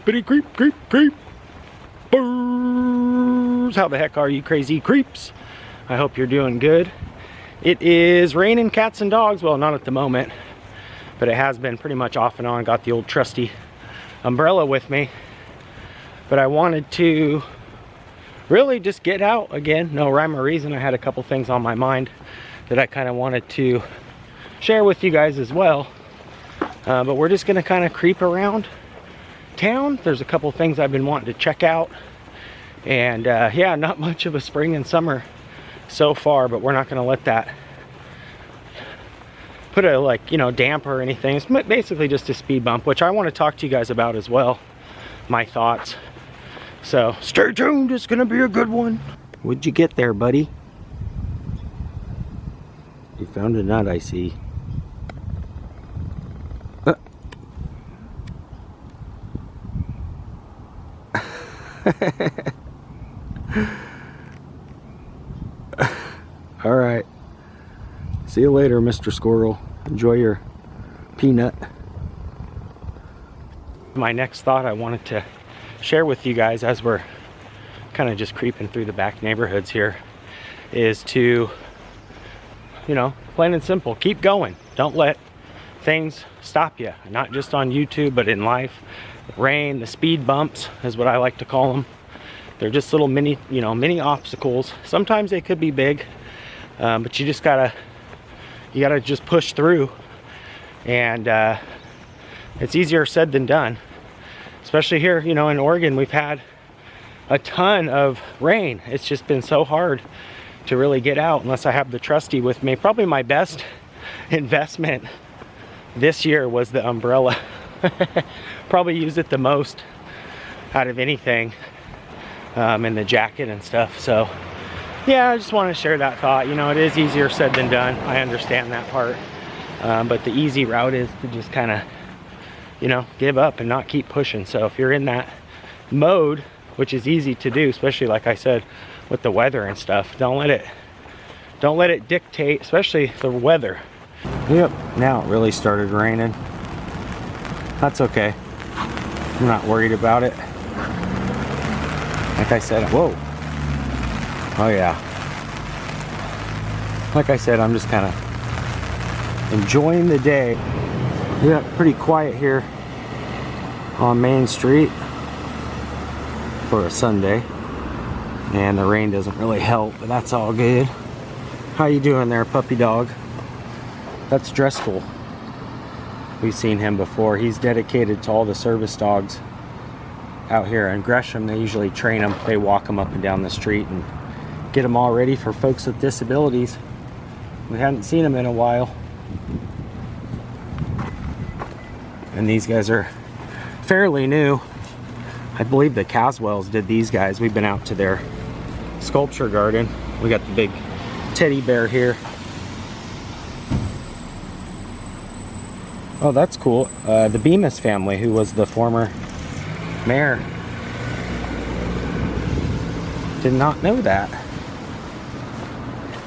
Creepity creep, creep, creep. Burrs. How the heck are you crazy creeps? I hope you're doing good. It is raining cats and dogs. Well, not at the moment, but it has been pretty much off and on. Got the old trusty umbrella with me. But I wanted to really just get out again. No rhyme or reason. I had a couple things on my mind that I kind of wanted to share with you guys as well. But we're just gonna kind of creep around town. There's a couple things I've been wanting to check out. And yeah, not much of a spring and summer so far, but we're not gonna let that put a, like, you know, damper or anything. It's basically just a speed bump, which I want to talk to you guys about as well, my thoughts. So stay tuned, it's gonna be a good one. What'd you get there, buddy? You found a nut, I see. All right, see you later, Mr. Squirrel. Enjoy your peanut. My next thought I wanted to share with you guys as we're kind of just creeping through the back neighborhoods here is to, you know, plain and simple, keep going. Don't let things stop you, not just on YouTube but in life. The rain, the speed bumps is what I like to call them. They're just little mini, you know, mini obstacles. Sometimes they could be big, but you just gotta just push through. And it's easier said than done, especially here, you know, in Oregon. We've had a ton of rain. It's just been so hard to really get out unless I have the trusty with me. Probably my best investment this year was the umbrella. Probably used it the most out of anything, and the jacket and stuff. So yeah, I just want to share that thought. You know, it is easier said than done. I understand that part, but the easy route is to just kind of, you know, give up and not keep pushing. So if you're in that mode, which is easy to do, especially like I said with the weather and stuff, don't let it dictate, especially the weather. Yep, now it really started raining. That's okay, I'm not worried about it. Like I said, whoa, oh yeah, like I said, I'm just kind of enjoying the day. Yeah, pretty quiet here on Main Street for a Sunday, and the rain doesn't really help, but that's all good. How you doing there, puppy dog? That's Driscoll. We've seen him before. He's dedicated to all the service dogs out here in Gresham. They usually train them. They walk them up and down the street and get them all ready for folks with disabilities. We hadn't seen them in a while. And these guys are fairly new. I believe the Caswells did these guys. We've been out to their sculpture garden. We got the big teddy bear here. Oh, that's cool. The Bemis family, who was the former mayor. Did not know that.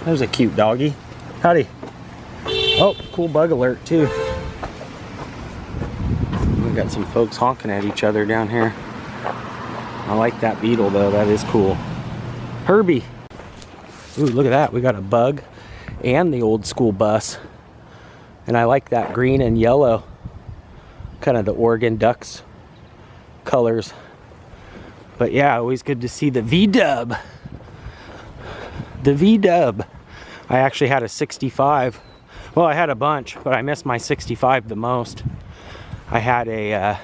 There's a cute doggy. Howdy. Oh, cool bug alert too. We've got some folks honking at each other down here. I like that beetle though, that is cool. Herbie. Ooh, look at that. We got a bug and the old school bus. And I like that green and yellow, kind of the Oregon Ducks colors. But yeah, always good to see the V-dub. The V-dub. I actually had a 65. Well, I had a bunch, but I missed my 65 the most. I had a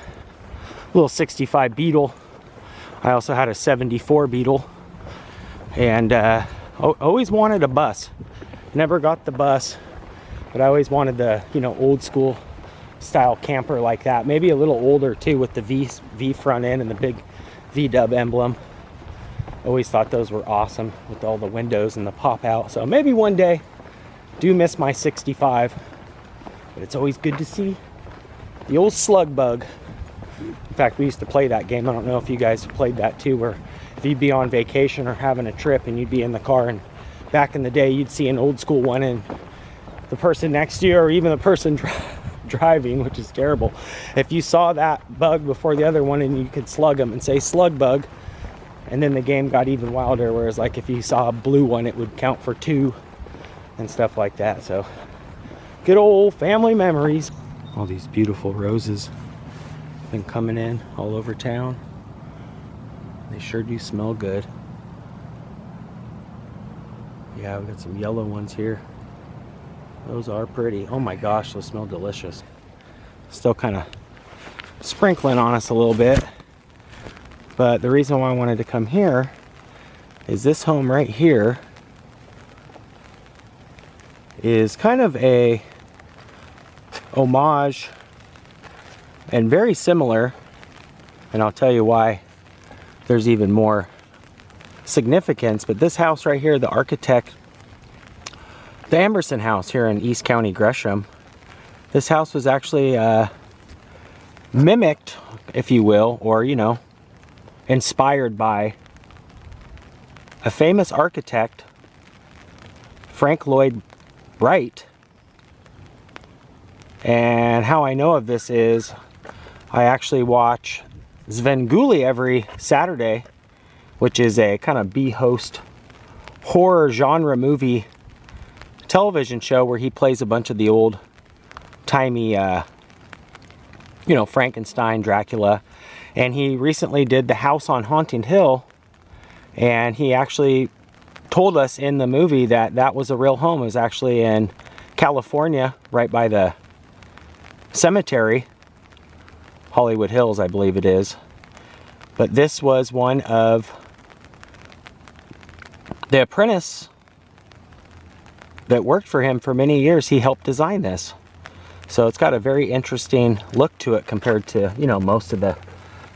little 65 Beetle. I also had a 74 Beetle. And always wanted a bus. Never got the bus. But I always wanted the, you know, old school style camper like that. Maybe a little older too, with the V front end and the big V-dub emblem. Always thought those were awesome with all the windows and the pop out. So maybe one day. Do miss my 65. But it's always good to see the old slug bug. In fact, we used to play that game. I don't know if you guys played that too, where if you'd be on vacation or having a trip and you'd be in the car, and back in the day you'd see an old school one and the person next to you, or even the person driving, which is terrible. If you saw that bug before the other one and you could slug them and say slug bug, and then the game got even wilder, whereas like if you saw a blue one, it would count for 2 and stuff like that. So good old family memories. All these beautiful roses been coming in all over town. They sure do smell good. Yeah, we got some yellow ones here. Those are pretty. Oh my gosh, those smell delicious. Still kind of sprinkling on us a little bit. But the reason why I wanted to come here is this home right here is kind of a homage and very similar, and I'll tell you why there's even more significance. But this house right here, the architect, the Amberson house here in East County, Gresham, this house was actually mimicked, if you will, or you know, inspired by a famous architect, Frank Lloyd Wright. And how I know of this is I actually watch Svengoolie every Saturday, which is a kind of B-host horror genre movie television show where he plays a bunch of the old timey you know, Frankenstein, Dracula. And he recently did the house on Haunted Hill, and he actually told us in the movie that that was a real home. It was actually in California, right by the cemetery, Hollywood Hills, I believe it is. But this was one of the apprentice that worked for him for many years. He helped design this. So it's got a very interesting look to it compared to, you know, most of the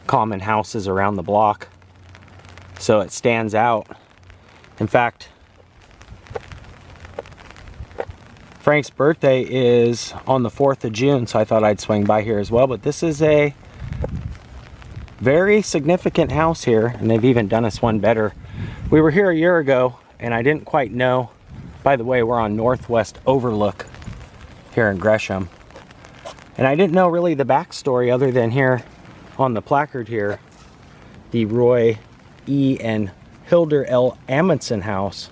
common houses around the block. So it stands out. In fact, Frank's birthday is on the 4th of June, so I thought I'd swing by here as well. But this is a very significant house here, and they've even done us one better. We were here a year ago, and I didn't quite know. By the way, we're on Northwest Overlook here in Gresham. And I didn't know really the backstory other than here on the placard here, the Roy E. and Hilda L. Amundsen house,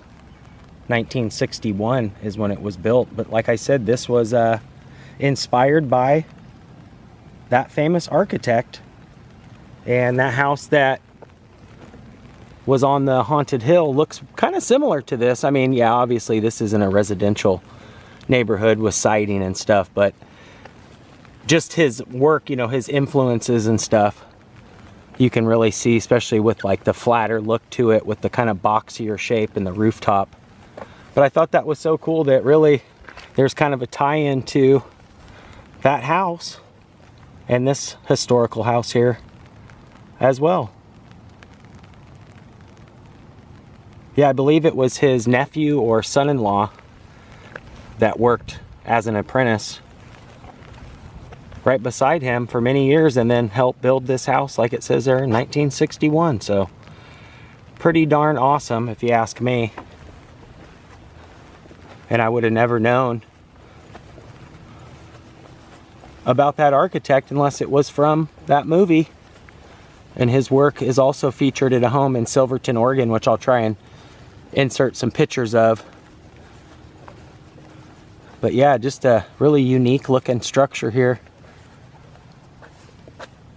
1961 is when it was built. But like I said, this was inspired by that famous architect. And that house that was on the Haunted Hill looks kind of similar to this. I mean, yeah, obviously this isn't a residential neighborhood with siding and stuff, but just his work, you know, his influences and stuff, you can really see, especially with like the flatter look to it with the kind of boxier shape and the rooftop. But I thought that was so cool that really there's kind of a tie-in to that house and this historical house here as well. Yeah, I believe it was his nephew or son-in-law that worked as an apprentice right beside him for many years and then helped build this house, like it says there, in 1961. So pretty darn awesome, if you ask me. And I would have never known about that architect unless it was from that movie. And his work is also featured at a home in Silverton, Oregon, which I'll try and insert some pictures of. But yeah, just a really unique looking structure here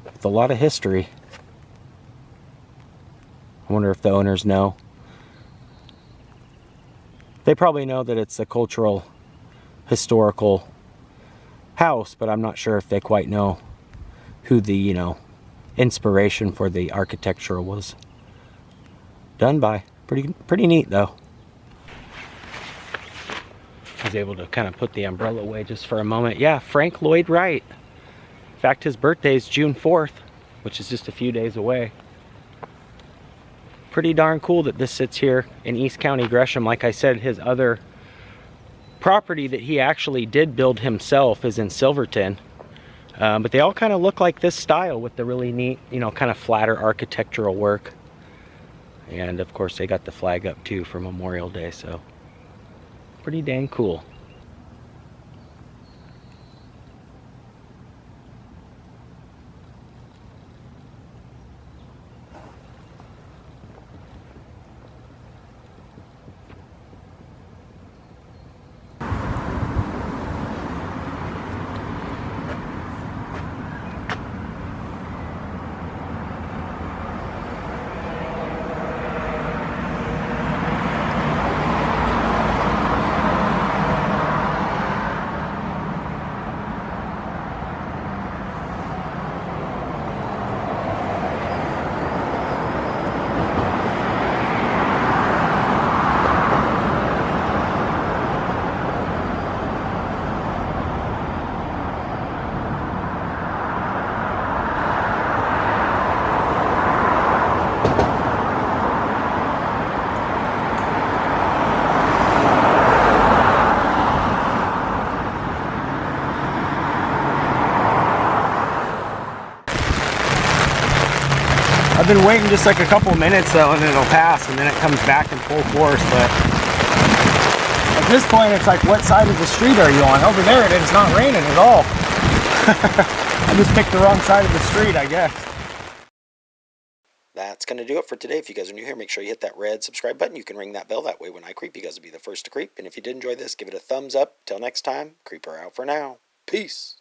with a lot of history. I wonder if the owners know. They probably know that it's a cultural, historical house, but I'm not sure if they quite know who the, you know, inspiration for the architecture was done by. Pretty neat though. I was able to kind of put the umbrella away just for a moment. Yeah, Frank Lloyd Wright. In fact, his birthday is June 4th, which is just a few days away. Pretty darn cool that this sits here in East County, Gresham. Like I said, his other property that he actually did build himself is in Silverton. But they all kind of look like this style with the really neat, you know, kind of flatter architectural work. And of course they got the flag up too for Memorial Day, so pretty dang cool. I've been waiting just like a couple minutes though, and then it'll pass, and then it comes back in full force. But at this point, it's like, what side of the street are you on? Over there, it's not raining at all. I just picked the wrong side of the street, I guess. That's going to do it for today. If you guys are new here, make sure you hit that red subscribe button. You can ring that bell. That way when I creep, you guys will be the first to creep. And if you did enjoy this, give it a thumbs up. Till next time, Creeper out for now. Peace.